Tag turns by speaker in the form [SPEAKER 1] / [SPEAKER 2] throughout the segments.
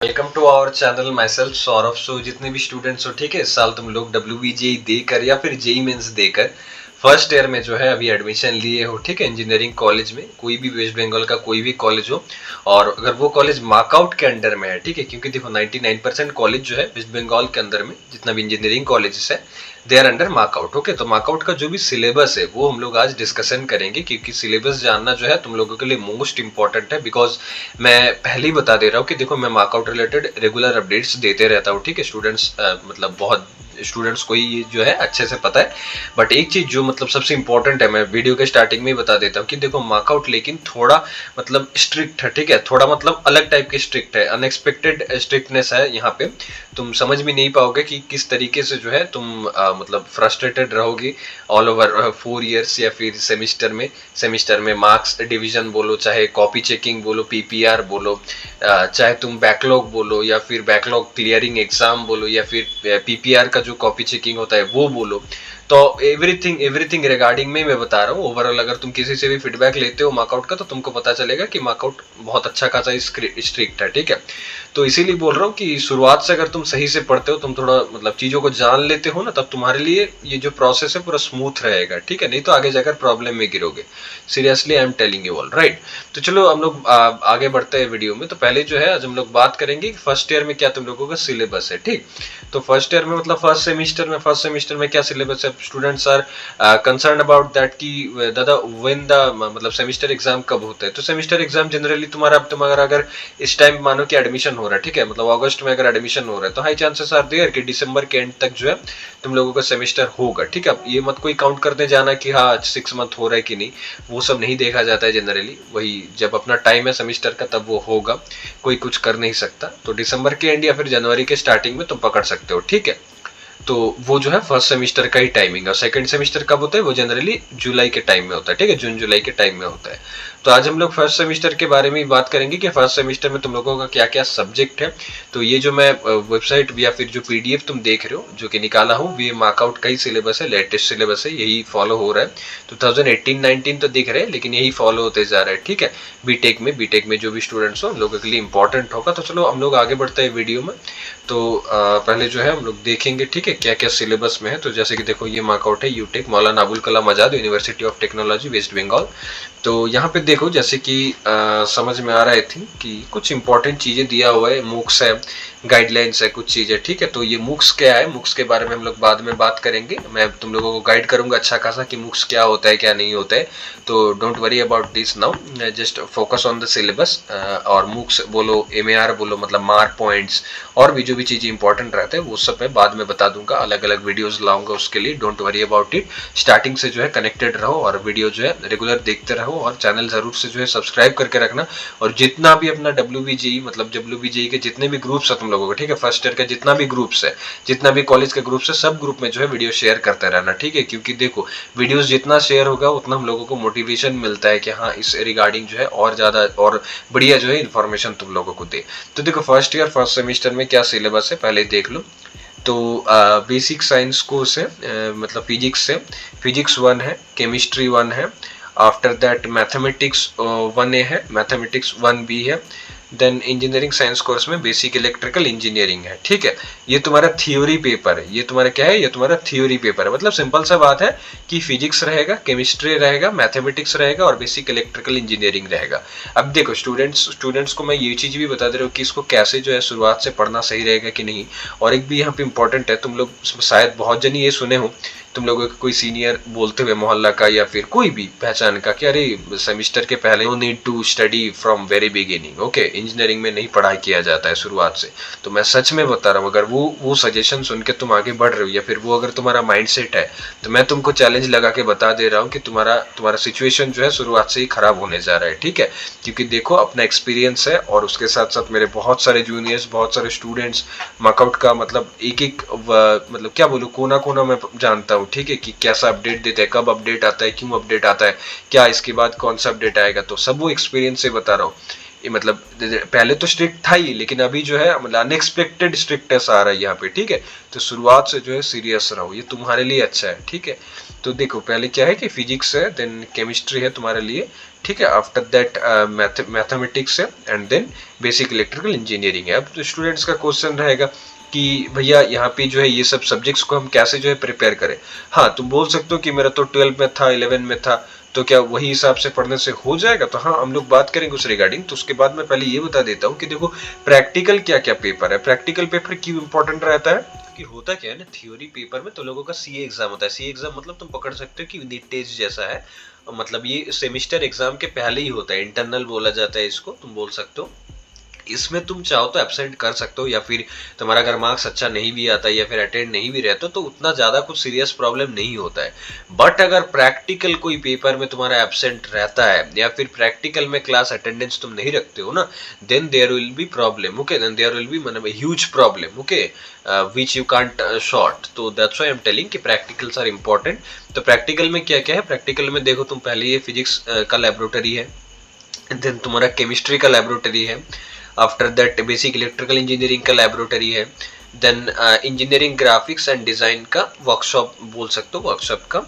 [SPEAKER 1] Welcome to our channel myself Saurabh. So जितने भी students हो, ठीक है, इस साल तुम लोग WBJEE देकर या फिर जेई मेंस देकर फर्स्ट ईयर में जो है अभी एडमिशन लिए हो, ठीक है, इंजीनियरिंग कॉलेज में, कोई भी वेस्ट बंगाल का कोई भी कॉलेज हो, और अगर वो कॉलेज मार्कआउट के अंडर में है, ठीक है, क्योंकि देखो 99% कॉलेज जो है वेस्ट बंगाल के अंदर में जितना भी इंजीनियरिंग कॉलेजेस है they are under mark out. Okay, तो मार्कआउट का जो भी सिलेबस है वो हम लोग आज डिस्कशन करेंगे, क्योंकि सिलेबस जानना जो है तुम लोगों के लिए मोस्ट इंपॉर्टेंट है। बिकॉज मैं पहले ही बता दे रहा हूँ कि देखो, मैं मार्कआउट रिलेटेड रेगुलर अपडेट्स देते रहता हूँ, ठीक है, स्टूडेंट्स मतलब बहुत स्टूडेंट्स को ही जो है अच्छे से पता है। बट एक चीज जो मतलब सबसे इंपॉर्टेंट है, मैं वीडियो के स्टार्टिंग में ही बता देता हूँ कि देखो मार्कआउट लेकिन थोड़ा मतलब स्ट्रिक्ट है, ठीक है, थोड़ा मतलब अलग टाइप के स्ट्रिक्ट है, अनएक्सपेक्टेड स्ट्रिक्टनेस है यहाँ पे। तुम समझ भी नहीं पाओगे कि किस तरीके से जो है तुम मतलब फ्रस्ट्रेटेड रहोगे ऑल ओवर 4 इयर्स या फिर सेमिस्टर में मार्क्स डिवीजन बोलो, चाहे कॉपी चेकिंग बोलो, PPR बोलो, चाहे तुम बैकलॉग बोलो या फिर बैकलॉग क्लियरिंग एग्जाम बोलो, या फिर PPR का जो कॉपी चेकिंग होता है वो बोलो। तो एवरीथिंग एवरीथिंग रिगार्डिंग में मैं बता रहा हूँ। ओवरऑल अगर तुम किसी से भी फीडबैक लेते हो मार्कआउट का, तो तुमको पता चलेगा कि मार्कआउट बहुत अच्छा खासा स्ट्रिक्ट है, ठीक है। तो इसीलिए बोल रहा हूँ कि शुरुआत से अगर तुम सही से पढ़ते हो, तुम थोड़ा मतलब चीजों को जान लेते हो ना, तब तुम्हारे लिए ये जो प्रोसेस है पूरा स्मूथ रहेगा, ठीक है, नहीं तो आगे जाकर प्रॉब्लम में गिरोगे। Seriously I am telling you all right. तो चलो हम लोग आगे बढ़ते हैं वीडियो में। तो पहले जो है आज हम लोग बात करेंगे कि फर्स्ट ईयर में क्या तुम लोगों का सिलेबस है, ठीक। तो फर्स्ट ईयर में मतलब फर्स्ट सेमिस्टर में क्या सिलेबस है, students are concern about that कि दादा व्हेन द मतलब सेमिस्टर एग्जाम कब होता है। तो सेमिस्टर एग्जाम जनरली तुम्हारा अगर इस टाइम मानो कि एडमिशन हो रहा है, ठीक है, मतलब अगस्त में अगर एडमिशन हो रहा है, तो हाई चांसेस आर देयर कि दिसंबर के एंड तक जो है तुम लोगों का सेमिस्टर होगा, ठीक है। ये मत कोई काउंट करने जाना कि हाँ 6 मंथ हो रहा है कि नहीं, वो सब नहीं देखा जाता है जनरली। वही जब अपना टाइम है सेमिस्टर का तब वो होगा, कोई कुछ कर नहीं सकता। तो दिसंबर के एंड या फिर जनवरी के स्टार्टिंग में तुम पकड़ सकते हो, ठीक है। तो वो जो है फर्स्ट सेमिस्टर का ही टाइमिंग है। सेकंड सेमिस्टर कब होता है, वो जनरली जुलाई के टाइम में होता है, ठीक है, जून जुलाई के टाइम में होता है। तो आज हम लोग फर्स्ट सेमिस्टर के बारे में बात करेंगे कि फर्स्ट सेमिस्टर में तुम लोगों का क्या क्या सब्जेक्ट है। तो ये जो मैं वेबसाइट या फिर जो PDF तुम देख रहे हो जो कि निकाला हूँ, ये मार्कआउट का ही सिलेबस है, लेटेस्ट सिलेबस है, यही फॉलो हो रहा है। 2018-19 तो दिख रहे हैं, लेकिन यही फॉलो होते जा रहा है, ठीक है। बीटेक में जो भी स्टूडेंट्स हो उन लोगों के लिए इंपॉर्टेंट होगा। तो चलो हम लोग आगे बढ़ते हैं वीडियो में। तो पहले जो है हम लोग देखेंगे, ठीक है, क्या क्या सिलेबस में है। तो जैसे कि देखो ये मार्कआउट है UTech, Maulana Abul Kalam Azad university of technology West Bengal. तो यहाँ पे देखो जैसे कि समझ में आ रहा है थी कि कुछ इंपॉर्टेंट चीजें दिया हुआ है, मूक्स है, गाइडलाइंस है, कुछ चीजें, ठीक है। तो ये मूक्स क्या है, मूक्स के बारे में हम लोग बाद में बात करेंगे। मैं तुम लोगों को गाइड करूंगा अच्छा खासा कि मूक्स क्या होता है क्या नहीं होता है। तो don't worry about this now, just focus on the syllabus. और मूक्स बोलो, MAR बोलो, मतलब मार्क पॉइंट्स और भी जो भी चीजें इंपॉर्टेंट रहते हैं वो सब मैं बाद में बता दूंगा, अलग अलग वीडियोस लाऊंगा उसके लिए। Don't worry about it. Starting से जो है कनेक्टेड रहो और वीडियो जो है रेगुलर देखते रहो, और चैनल जरूर से जो है सब्सक्राइब करके रखना। और जितना भी अपना WBJEE मतलब WBJEE के जितने भी ग्रुप्स है तुम लोगों को, ठीक है, फर्स्ट ईयर का जितना भी ग्रुप्स है, जितना भी कॉलेज के ग्रुप्स है, सब ग्रुप में जो है वीडियो शेयर करते रहना, ठीक है। क्योंकि देखो वीडियोस जितना शेयर होगा उतना हम लोगों को मोटिवेशन मिलता है कि हाँ इस रिगार्डिंग जो है और ज्यादा और बढ़िया जो है इन्फॉर्मेशन तुम लोगों को दे। तो देखो फर्स्ट ईयर फर्स्ट सेमिस्टर में क्या सिलेबस है पहले देख लो। तो बेसिक साइंस कोर्स है, मतलब फिजिक्स है, फिजिक्स 1 है, केमिस्ट्री 1 है, आफ्टर दैट मैथमेटिक्स 1A है, मैथमेटिक्स 1B है। देन इंजीनियरिंग साइंस कोर्स में बेसिक इलेक्ट्रिकल इंजीनियरिंग है, ठीक है। ये तुम्हारा थ्योरी पेपर है, ये तुम्हारा क्या है, ये तुम्हारा थ्योरी पेपर है। मतलब सिंपल सा बात है कि फिजिक्स रहेगा, केमिस्ट्री रहेगा, मैथमेटिक्स रहेगा और बेसिक इलेक्ट्रिकल इंजीनियरिंग रहेगा। अब देखो स्टूडेंट्स को मैं ये चीज भी बता दे रहा हूँ कि इसको कैसे जो है शुरुआत से पढ़ना सही रहेगा कि नहीं। और एक भी यहाँ पे इंपॉर्टेंट है, तुम लोग शायद बहुत जन ये सुने हो, तुम लोगों के कोई सीनियर बोलते हुए मोहल्ला का या फिर कोई भी पहचान का कि अरे सेमिस्टर के पहले no need to study from very beginning. Okay, engineering में नहीं पढ़ाई किया जाता है शुरुआत से। तो मैं सच में बता रहा हूँ, अगर वो सजेशन सुन के तुम आगे बढ़ रहे हो या फिर वो अगर तुम्हारा माइंडसेट है, तो मैं तुमको चैलेंज लगा के बता दे रहा हूँ कि तुम्हारा सिचुएशन जो है शुरुआत से ही खराब होने जा रहा है, ठीक है। क्योंकि देखो अपना एक्सपीरियंस है और उसके साथ साथ मेरे बहुत सारे जूनियर्स, बहुत सारे स्टूडेंट्स मार्कआउट का मतलब एक एक मतलब क्या बोलूं, कोना कोना मैं जानता हूँ, ठीक है, कि कैसा अपडेट देते हैं, कब अपडेट आता है, क्यों अपडेट आता है, क्या इसके बाद कौन सा अपडेट आएगा। तो सब वो एक्सपीरियंस से बता रहा हूँ। ये मतलब पहले तो स्ट्रिक्ट था ही, लेकिन अभी जो है मतलब अनएक्सपेक्टेड स्ट्रिक्टनेस आ रहा है यहाँ पे, ठीक है। तो शुरुआत से जो है सीरियस रहो, ये तुम्हारे लिए अच्छा है, ठीक है। तो देखो पहले क्या है कि फिजिक्स है, देन केमिस्ट्री है तुम्हारे लिए, ठीक है। आफ्टर दैट मैथमेटिक्स है and then basic electrical engineering है। अब तो स्टूडेंट्स का क्वेश्चन रहेगा कि भैया यहाँ पे जो है ये सब सब्जेक्ट्स को हम कैसे जो है प्रिपेयर करें। हाँ, तुम बोल सकते हो कि मेरा तो 12 में था, 11 में था, तो क्या वही हिसाब से पढ़ने से हो जाएगा? तो हाँ, हम लोग बात करेंगे उस रिगार्डिंग। तो उसके बाद मैं पहले ये बता देता हूँ कि देखो प्रैक्टिकल क्या क्या पेपर है। प्रैक्टिकल पेपर क्यों इंपॉर्टेंट रहता है कि होता क्या है ना, थ्योरी पेपर में तो लोगों का सीए एग्जाम होता है। सीए एग्जाम मतलब तुम पकड़ सकते हो कि नीट टेस्ट जैसा है, मतलब ये सेमिस्टर एग्जाम के पहले ही होता है, इंटरनल बोला जाता है इसको, तुम बोल सकते हो। इसमें तुम चाहो तो एब्सेंट कर सकते हो, या फिर तुम्हारा अगर मार्क्स अच्छा नहीं भी आता या फिर अटेंड नहीं भी रहते तो उतना ज्यादा कुछ सीरियस प्रॉब्लम नहीं होता है। बट अगर प्रैक्टिकल कोई पेपर में तुम्हारा एब्सेंट रहता है या फिर प्रैक्टिकल में क्लास अटेंडेंस तुम नहीं रखते हो ना, then there will be problem. Okay, then there will be मतलब huge problem. Okay, which you can't short. तो that's why I am telling कि प्रैक्टिकल्स आर इंपॉर्टेंट। तो प्रैक्टिकल में क्या क्या है? प्रैक्टिकल में देखो, तुम पहले ये फिजिक्स का लेबोरेटरी है, देन तुम्हारा केमिस्ट्री का लेबोरेटरी है, after that basic electrical engineering का लेबोरेटरी है, then engineering graphics and design का वर्कशॉप बोल सकते हो, वर्कशॉप का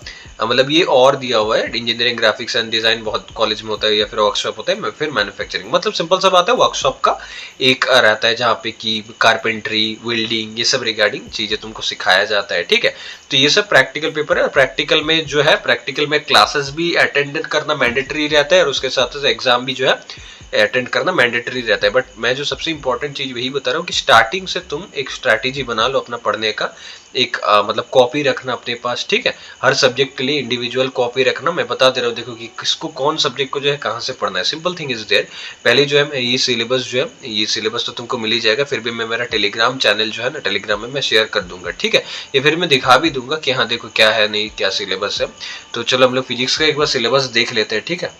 [SPEAKER 1] मतलब ये और दिया हुआ है। इंजीनियरिंग ग्राफिक्स एंड डिजाइन बहुत कॉलेज में होता है, या फिर वर्कशॉप होता है, फिर मैन्युफैक्चरिंग। मतलब सिंपल सा बात है, वर्कशॉप का एक रहता है जहाँ पे कि कारपेंट्री, वेल्डिंग, ये सब रिगार्डिंग चीजें तुमको सिखाया जाता है। ठीक है, तो ये सब प्रैक्टिकल पेपर है। प्रैक्टिकल में जो है, प्रैक्टिकल में क्लासेस भी अटेंड करना मैंडेटरी रहता है और उसके साथ साथ एग्जाम भी जो है अटेंड करना मैंडेटरी रहता है। बट मैं जो सबसे इंपॉर्टेंट चीज वही बता रहा हूँ कि स्टार्टिंग से तुम एक स्ट्रैटेजी बना लो अपना पढ़ने का, एक मतलब कॉपी रखना अपने पास। ठीक है, हर सब्जेक्ट के लिए इंडिविजुअल कॉपी रखना। मैं बता दे रहा हूँ, देखो कि किसको कौन सब्जेक्ट को जो है कहाँ से पढ़ना है। Simple thing is there. पहले जो है मैं ये सिलेबस जो है, ये सिलेबस तो तुमको मिल ही जाएगा, फिर भी मैं मेरा टेलीग्राम चैनल जो है ना, टेलीग्राम में मैं शेयर कर दूंगा। ठीक है, ये फिर मैं दिखा भी दूंगा कि हाँ देखो क्या है, नहीं क्या सिलेबस है। तो चलो हम लोग फिजिक्स का एक बार सिलेबस देख लेते हैं। ठीक है,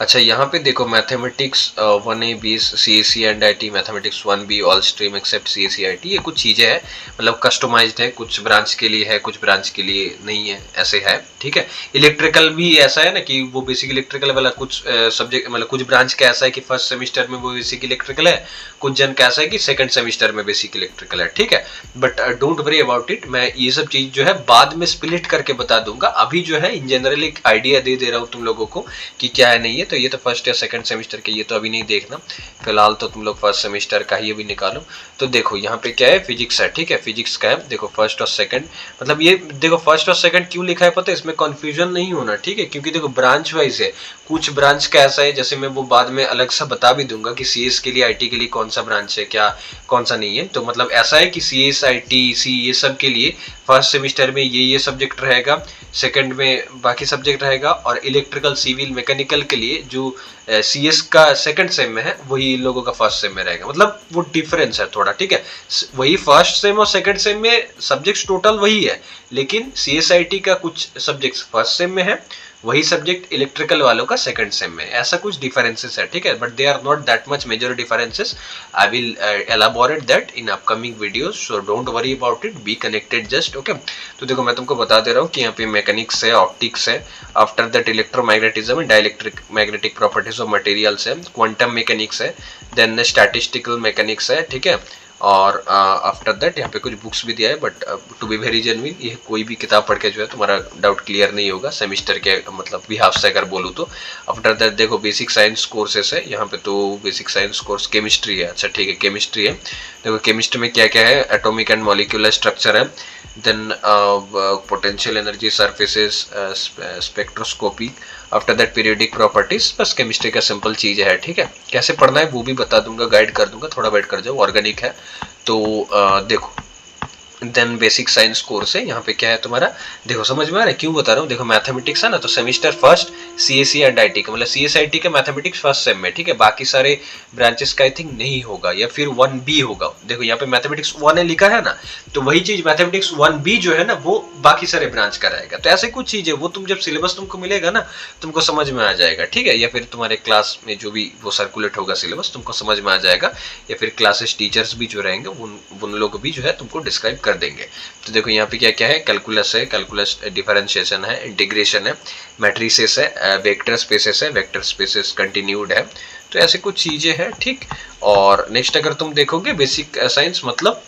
[SPEAKER 1] अच्छा यहाँ पे देखो, mathematics 1A B CSE and IT, mathematics 1B all stream except CSE IT, ये कुछ चीज़ें हैं, मतलब कस्टमाइज्ड है, कुछ ब्रांच के लिए है, कुछ ब्रांच के लिए नहीं है, ऐसे है। ठीक है, इलेक्ट्रिकल भी ऐसा है ना कि वो बेसिक इलेक्ट्रिकल वाला कुछ सब्जेक्ट, मतलब कुछ ब्रांच का ऐसा है कि फर्स्ट सेमिस्टर में वो बेसिक इलेक्ट्रिकल है, कुछ जन का ऐसा है कि सेकंड सेमिस्टर में बेसिक इलेक्ट्रिकल है। ठीक है, but don't worry about it, मैं ये सब चीज़ जो है बाद में स्प्लिट करके बता दूंगा। अभी जो है इन जनरल एक आइडिया दे दे रहा हूँ तुम लोगों को कि क्या है नहीं है। तो ये तो फर्स्ट या सेकंड सेमेस्टर के, ये तो अभी नहीं देखना, फिलहाल तो तुम लोग फर्स्ट सेमेस्टर का ही अभी निकालो। तो देखो यहाँ पे क्या है, फिजिक्स है। ठीक है, फिजिक्स का है, देखो फर्स्ट और सेकंड, मतलब ये देखो फर्स्ट और सेकंड क्यों लिखा है पता है? इसमें कंफ्यूजन नहीं होना। ठीक है, क्योंकि देखो ब्रांच वाइज है, कुछ ब्रांच का ऐसा है, जैसे मैं वो बाद में अलग सा बता भी दूंगा कि CS के लिए, IT के लिए कौन सा ब्रांच है, क्या कौन सा नहीं है। तो मतलब ऐसा है कि CS IT C ये सब के लिए फर्स्ट सेमेस्टर में ये सब्जेक्ट रहेगा, सेकंड में बाकी सब्जेक्ट रहेगा, और इलेक्ट्रिकल, सिविल, मैकेनिकल के लिए जो CS का सेकंड सेम में है वही इन लोगों का फर्स्ट सेम में रहेगा। मतलब वो डिफरेंस है थोड़ा। ठीक है, वही फर्स्ट सेम और सेकंड सेम में सब्जेक्ट्स टोटल वही है, लेकिन CSIT का कुछ सब्जेक्ट्स फर्स्ट सेम में है, वही सब्जेक्ट इलेक्ट्रिकल वालों का सेकंड सेम में, ऐसा कुछ डिफरेंसेस है। ठीक है, but they are not that much major differences. I will elaborate that in upcoming videos, so don't worry about it, be connected just. Okay, तो देखो मैं तुमको बता दे रहा हूँ कि यहाँ पे मैकेनिक्स है, ऑप्टिक्स है, after that electromagnetism and dielectric magnetic properties of materials है, क्वांटम मैकेनिक्स है, देन स्टैटिस्टिकल मैकेनिक्स है। ठीक है, और आफ्टर दैट यहाँ पे कुछ बुक्स भी दिया है, but to be very genuine, ये कोई भी किताब पढ़ के जो है तुम्हारा डाउट क्लियर नहीं होगा सेमिस्टर के मतलब बिहाफ से अगर बोलूँ तो। आफ्टर दैट देखो बेसिक साइंस कोर्सेस है यहाँ पे, तो बेसिक साइंस कोर्स केमिस्ट्री है। अच्छा ठीक है, केमिस्ट्री है, देखो केमिस्ट्री में क्या क्या है, एटॉमिक एंड मॉलिक्यूलर स्ट्रक्चर है, then potential energy, surfaces, spectroscopy, after that periodic properties. बस केमिस्ट्री का सिंपल चीज है। ठीक है, कैसे पढ़ना है वो भी बता दूंगा, गाइड कर दूंगा, थोड़ा वेट कर जाओ। ऑर्गेनिक है तो देखो, देन बेसिक साइंस कोर्स है, यहाँ पे क्या है तुम्हारा, देखो समझ में आ रहा है क्यों बता रहा हूँ। देखो मैथमेटिक्स है ना, तो semester first CSE and IT का, मतलब CSIT का मैथमेटिक्स फर्स्ट सेम में। ठीक है, बाकी सारे ब्रांचेस का आई थिंक नहीं होगा, या फिर 1B होगा। देखो यहाँ पे मैथमेटिक्स 1A लिखा है ना, तो वही चीज मैथमेटिक्स 1B जो है ना, वो बाकी सारे ब्रांच का रहेगा। तो ऐसे कुछ चीज है, वो तुम जब सिलेबस तुमको मिलेगा ना, तुमको समझ में आ जाएगा। ठीक है, या फिर तुम्हारे क्लास में जो भी वो सर्कुलेट होगा सिलेबस, तुमको समझ में आ जाएगा, या फिर क्लासेस टीचर्स भी जो रहेंगे उन लोग भी जो है तुमको डिस्क्राइब कर देंगे। तो देखो यहाँ पे क्या क्या है, कैलकुलस है, कैलकुलस डिफरेंशिएशन है, इंटीग्रेशन है, मैट्रिसेस है, वेक्टर स्पेसेस है, वेक्टर स्पेसेस कंटिन्यूड है। तो ऐसे कुछ चीजें हैं। ठीक, और नेक्स्ट अगर तुम देखोगे बेसिक साइंस मतलब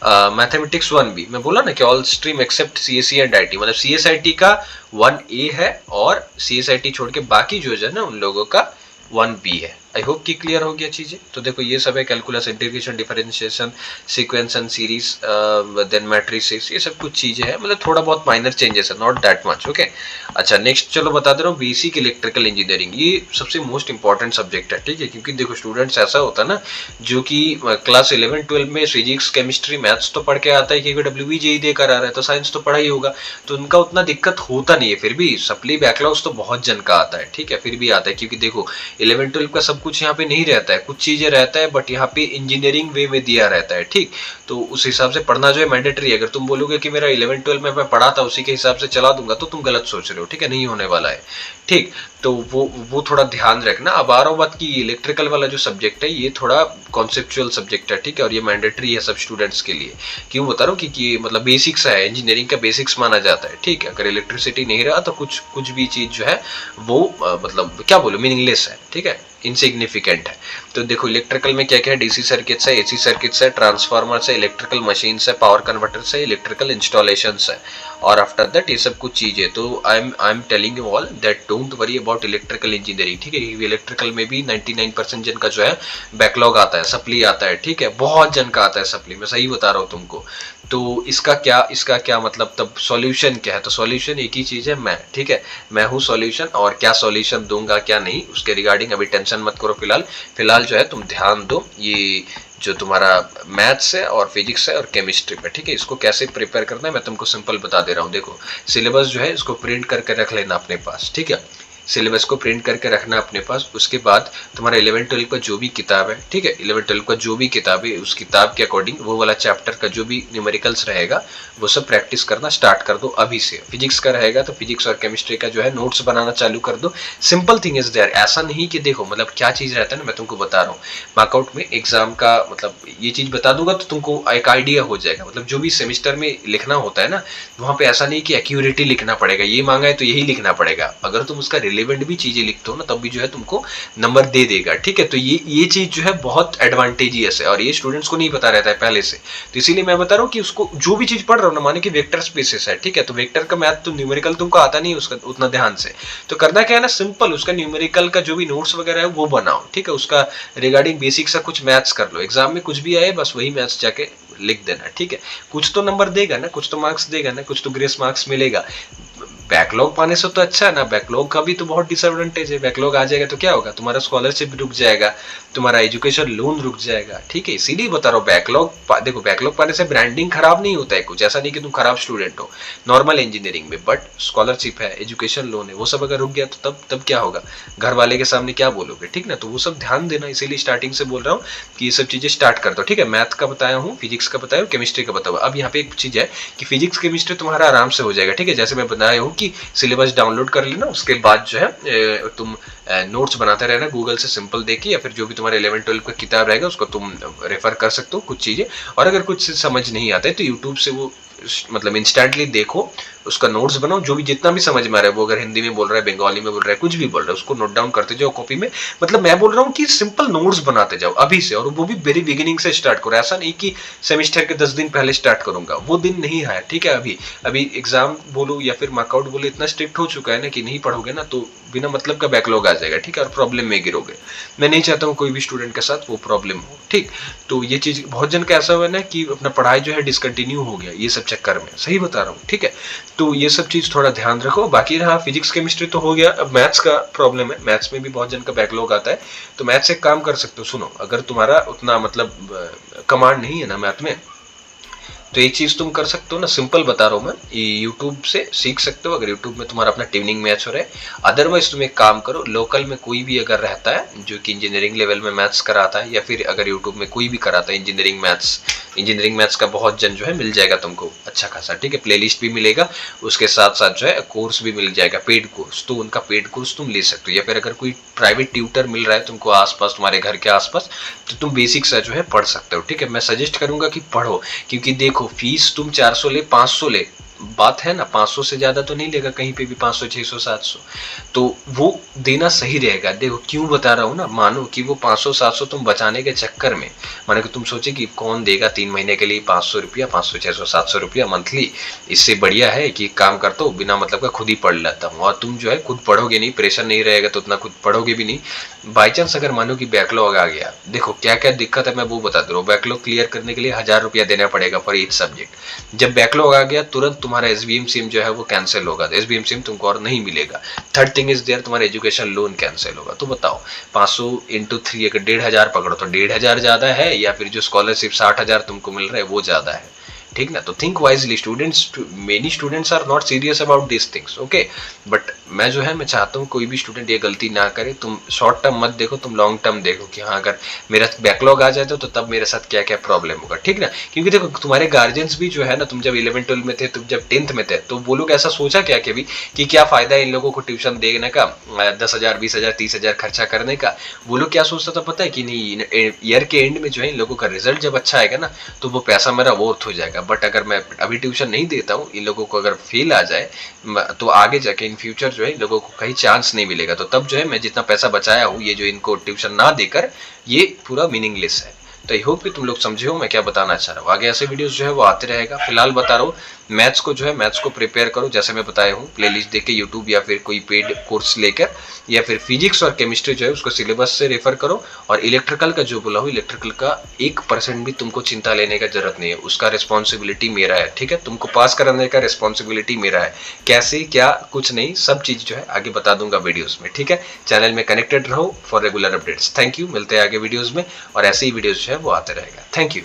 [SPEAKER 1] मैथमेटिक्स 1B, मैं बोला ना कि all stream except CSE and IT, मतलब CSIT का 1A है और CSIT छोड़ के बाकी जो है ना उन लोगों का 1B है। आई होप कि क्लियर हो गया चीजें। तो देखो ये सब है, calculus, integration, differentiation, sequence and series, then matrices, ये सब कुछ चीजें हैं, मतलब थोड़ा बहुत माइनर चेंजेस है, नॉट दैट मच। ओके, अच्छा नेक्स्ट चलो बता दे रहा हूँ, बेसिक इलेक्ट्रिकल इंजीनियरिंग, ये सबसे मोस्ट इंपॉर्टेंट सब्जेक्ट है, ठीक है, क्योंकि देखो स्टूडेंट्स ऐसा होता है ना जो कि क्लास 11-12 में फिजिक्स, केमिस्ट्री, मैथ्स तो पढ़ के आता है, क्योंकि WBJE देकर आ रहा है तो साइंस तो पढ़ा ही होगा, तो उनका उतना दिक्कत होता नहीं है। फिर भी सप्ली बैकलॉग्स तो बहुत जन का आता है, ठीक है, फिर भी आता है, क्योंकि देखो 11-12 का सब कुछ यहाँ पे नहीं रहता है, कुछ चीजें रहता है बट यहाँ पे इंजीनियरिंग वे में दिया रहता है, ठीक। तो उस हिसाब से पढ़ना जो है मैंडेटरी है। अगर तुम बोलोगे कि मेरा 11-12 में मैं पढ़ा था उसी के हिसाब से चला दूंगा तो तुम गलत सोच रहे हो, ठीक है, नहीं होने वाला है, ठीक। तो वो थोड़ा ध्यान रखना। अब आ रहा हूँ बात की इलेक्ट्रिकल वाला जो सब्जेक्ट है ये थोड़ा कॉन्सेप्चुअल सब्जेक्ट है, ठीक है, और ये मैंडेटरी है सब स्टूडेंट्स के लिए। क्यों बता रहा हूँ, क्योंकि मतलब बेसिक्स है, इंजीनियरिंग का बेसिक्स माना जाता है, ठीक है। अगर इलेक्ट्रिसिटी नहीं रहा तो कुछ भी चीज जो है वो मतलब क्या बोलो, मीनिंगलेस है, ठीक है, इनसिग्निफिकेंट है। तो देखो इलेक्ट्रिकल में क्या क्या है, डीसी सर्किट्स है, एसी सर्किट्स है, ट्रांसफार्मर्स है, इलेक्ट्रिकल मशीन्स है, पावर कन्वर्टर्स है, इलेक्ट्रिकल इंस्टॉलेशंस है, और आफ्टर दैट ये सब कुछ चीजें। तो आई am telling you all that don't worry about electrical engineering, ठीक है। इलेक्ट्रिकल में भी 99% जन का जो है बैकलॉग आता है, सप्ली आता है, ठीक है, बहुत जन का आता है सप्ली, मैं सही बता रहा हूँ तुमको। तो इसका क्या मतलब, तब सॉल्यूशन क्या है, तो सॉल्यूशन एक ही चीज है, मैं, ठीक है, मैं हूँ सॉल्यूशन, और क्या सॉल्यूशन दूंगा क्या नहीं उसके रिगार्डिंग अभी टेंशन मत करो। फिलहाल जो है तुम ध्यान दो ये जो तुम्हारा मैथ्स है और फिजिक्स है और केमिस्ट्री पे, ठीक है, इसको कैसे प्रिपेयर करना है मैं तुमको सिंपल बता दे रहा हूँ। देखो सिलेबस जो है इसको प्रिंट करके रख लेना अपने पास, ठीक है, सिलेबस को प्रिंट करके रखना अपने पास। उसके बाद तुम्हारा 11-12 का जो भी किताब है, ठीक है, 11-12 का जो भी किताब है उस किताब के अकॉर्डिंग वो वाला चैप्टर का जो भी न्यूमेरिकल्स रहेगा वो सब प्रैक्टिस करना स्टार्ट कर दो अभी से। फिजिक्स का रहेगा तो फिजिक्स और केमिस्ट्री का जो है नोट्स बनाना चालू कर दो। सिंपल थिंग इज देयर, ऐसा नहीं कि देखो मतलब क्या चीज रहता है ना, मैं तुमको बता रहा हूँ, मार्कआउट में एग्जाम का मतलब ये चीज बता दूंगा तो तुमको एक आइडिया हो जाएगा। मतलब जो भी सेमिस्टर में लिखना होता है ना वहां पे ऐसा नहीं कि एक्यूरेटली लिखना पड़ेगा, ये मांगा है तो यही लिखना पड़ेगा। अगर तुम उसका रिलेवेंट भी चीजें लिखते हो ना तब भी जो है तुमको नंबर दे देगा, ठीक है। तो ये चीज जो है बहुत एडवांटेजियस है और ये स्टूडेंट्स को नहीं पता रहता है पहले से। तो इसीलिए मैं बता रहा हूँ कि उसको जो भी चीज पढ़ रहा हूँ ना, माने कि वेक्टर स्पेसिस है, ठीक है, तो वेक्टर का मैथ तो न्यूमेरिकल तुमको आता नहीं उसका उतना ध्यान से, तो करना क्या है ना, सिंपल उसका न्यूमेरिकल का जो भी नोट्स वगैरह है वो बनाओ, ठीक है, उसका रिगार्डिंग बेसिक सा कुछ मैथ्स कर लो, एग्जाम में कुछ भी आए बस वही मैथ्स जाके लिख देना, ठीक है। कुछ तो नंबर देगा ना, कुछ तो मार्क्स देगा ना, कुछ तो ग्रेस मार्क्स मिलेगा। बैकलॉग पाने से तो अच्छा है ना, बैकलॉग का भी तो बहुत डिसएडवांटेज है। बैकलॉग आ जाएगा तो क्या होगा, तुम्हारा स्कॉलरशिप रुक जाएगा, तुम्हारा एजुकेशन लोन रुक जाएगा, ठीक है। इसीलिए बता रहा हूँ बैकलॉग देखो बैकलॉग पाने से ब्रांडिंग खराब नहीं होता है कुछ, ऐसा नहीं कि तुम खराब स्टूडेंट हो नॉर्मल इंजीनियरिंग में, बट स्कॉलरशिप है, एजुकेशन लोन है, वो सब अगर रुक गया तो तब क्या होगा, घर वाले के सामने क्या बोलोगे, ठीक ना। तो वो सब ध्यान देना, इसीलिए स्टार्टिंग से बोल रहा हूँ कि ये सब चीजें स्टार्ट कर दो, ठीक है। मैथ का बताया हूँ, फिजिक्स का बताया हूँ, केमिस्ट्री का बताया। अब यहाँ पे एक चीज है कि फिजिक्स केमिस्ट्री तुम्हारा आराम से हो जाएगा, ठीक है, जैसे मैं बताया हूँ कि सिलेबस डाउनलोड कर लेना, उसके बाद जो है तुम नोट्स बनाते रहना गूगल से सिंपल देखिए, या फिर जो भी तुम्हारे 11-12 का किताब रहेगा उसको तुम रेफर कर सकते हो कुछ चीजें। और अगर कुछ समझ नहीं आता है तो यूट्यूब से वो मतलब इंस्टेंटली देखो, उसका नोट्स बनाओ, जो भी जितना भी समझ में आ रहा है, वो अगर हिंदी में बोल रहा है, बंगाली में बोल रहा है, कुछ भी बोल रहा है, उसको नोट डाउन करते जाओ कॉपी में। मतलब मैं बोल रहा हूँ कि सिंपल नोट्स बनाते जाओ अभी से, और वो भी वेरी बिगिनिंग से स्टार्ट करो। ऐसा नहीं कि सेमेस्टर के 10 दिन पहले स्टार्ट करूंगा, वो दिन नहीं है, ठीक है। अभी अभी एग्जाम बोलो या फिर मार्कआउट बोलो इतना स्ट्रिक्ट हो चुका है ना कि नहीं पढ़ोगे ना तो बिना मतलब का बैकलॉग आ जाएगा, ठीक है, और प्रॉब्लम में गिरोगे। मैं नहीं चाहता हूँ कोई भी स्टूडेंट के साथ वो प्रॉब्लम हो, ठीक। तो ये चीज बहुत जन का ऐसा हुआ ना कि अपना पढ़ाई जो है डिसकंटिन्यू हो गया ये सब चक्कर में, सही बता रहा हूँ, ठीक है। तो ये सब चीज थोड़ा ध्यान रखो। बाकी रहा फिजिक्स केमिस्ट्री तो हो गया, अब मैथ्स का प्रॉब्लम है, मैथ्स में भी बहुत जन का बैकलॉग आता है। तो मैथ्स एक काम कर सकते हो, सुनो, अगर तुम्हारा उतना मतलब कमांड नहीं है ना मैथ में, तो ये चीज तुम कर सकते हो ना, सिंपल बता रहा हूँ मैं, ये यूट्यूब से सीख सकते हो अगर यूट्यूब में तुम्हारा अपना ट्यूनिंग मैच हो रहा है। अदरवाइज तुम एक काम करो, लोकल में कोई भी अगर रहता है जो कि इंजीनियरिंग लेवल में मैथ्स कराता है, या फिर अगर यूट्यूब में कोई भी कराता है इंजीनियरिंग मैथ्स का बहुत जन जो है मिल जाएगा तुमको अच्छा खासा, ठीक है। प्लेलिस्ट भी मिलेगा, उसके साथ साथ जो है कोर्स भी मिल जाएगा, पेड कोर्स, तो उनका पेड कोर्स तुम ले सकते हो। या फिर अगर कोई प्राइवेट ट्यूटर मिल रहा है तुमको आसपास, तुम्हारे घर के आसपास, तो तुम बेसिक सा जो है पढ़ सकते हो, ठीक है। मैं सजेस्ट करूंगा कि पढ़ो, क्योंकि देखो फीस तुम 400 ले 500 ले बात है ना, 500 से ज्यादा तो नहीं लेगा कहीं पे भी, 500 600 700, तो वो देना सही रहेगा। देखो क्यों बता रहा हूँ ना, मानो कि वो 500 700 तुम बचाने के चक्कर में, मानो कि तुम सोचे कि कौन देगा 3 महीने के लिए 500 रुपया, 500 600 700 रुपया मंथली, इससे बढ़िया है कि काम करता हूँ बिना मतलब का खुद ही पढ़ लेता हूँ। और तुम जो है खुद पढ़ोगे नहीं, प्रेशर नहीं रहेगा तो उतना खुद पढ़ोगे भी नहीं। बाई चांस अगर मानो कि बैकलॉग आ गया, देखो क्या क्या दिक्कत है मैं वो बता दे रहा हूँ। बैकलॉग क्लियर करने के लिए 1000 रुपया देना पड़ेगा फॉर ईच सब्जेक्ट। जब बैकलॉग आ गया तुरंत तुम्हारा एसबीएम सिम जो है वो कैंसिल होगा, एसबीएम सिम तुमको और नहीं मिलेगा। थर्ड थिंग इज देयर, तुम्हारा एजुकेशन लोन कैंसिल होगा। तो बताओ 500 इंटू 3 अगर 1500 पकड़ो तो 1500 ज्यादा है, या फिर जो स्कॉलरशिप 60,000 तुमको मिल रहा है वो ज्यादा है? ठीक ना? तो think wisely students, many students are not serious about this things, okay. But मैं जो है मैं चाहता हूँ कोई भी स्टूडेंट ये गलती ना करे। तुम शॉर्ट टर्म मत देखो, तुम लॉन्ग टर्म देखो कि हाँ अगर मेरा बैकलॉग आ जाए तो तब मेरे साथ क्या क्या प्रॉब्लम होगा, ठीक ना? क्योंकि देखो तुम्हारे गार्जियंस भी जो है ना, तुम जब 11 12 में थे, तुम जब 10th में थे, तो वो लोग ऐसा सोचा क्या कि क्या फायदा है इन लोगों को ट्यूशन देने का, 10,000 20,000 30,000 खर्चा करने का। वो लोग क्या सोचता था पता है कि नहीं, ईयर के एंड में जो है इन लोगों का रिजल्ट जब अच्छा आएगा ना तो वो पैसा मेरा वर्थ हो जाएगा। बट अगर मैं अभी ट्यूशन नहीं देता हूँ, इन लोगों को अगर फेल आ जाए तो आगे जाके इन फ्यूचर जो है इन लोगों को कहीं चांस नहीं मिलेगा। तो तब जो है मैं जितना पैसा बचाया हूँ ये जो इनको ट्यूशन ना देकर, ये पूरा मीनिंगलेस है। तो आई होप कि तुम लोग समझे हो मैं क्या बताना चाह रहा हूँ। आगे ऐसे वीडियोस जो है वो आते रहेगा। फिलहाल बता रहा हूँ मैथ्स को जो है, मैथ्स को प्रिपेयर करो जैसे मैं बताया हूँ, प्लेलिस्ट देख के यूट्यूब या फिर कोई पेड कोर्स लेकर, या फिर फिजिक्स और केमिस्ट्री जो है उसको सिलेबस से रेफर करो। और इलेक्ट्रिकल का जो बोला हूँ, इलेक्ट्रिकल का 1% भी तुमको चिंता लेने का जरूरत नहीं है, उसका रिस्पॉन्सिबिलिटी मेरा है, ठीक है? तुमको पास कराने का रिस्पॉन्सिबिलिटी मेरा है। कैसे क्या कुछ नहीं, सब चीज जो है आगे बता दूंगा वीडियोस में, ठीक है? चैनल में कनेक्टेड रहो for regular updates. Thank you, मिलते हैं आगे वीडियोस में, और ऐसे ही वीडियोस जो है वो आते रहेगा। Thank you.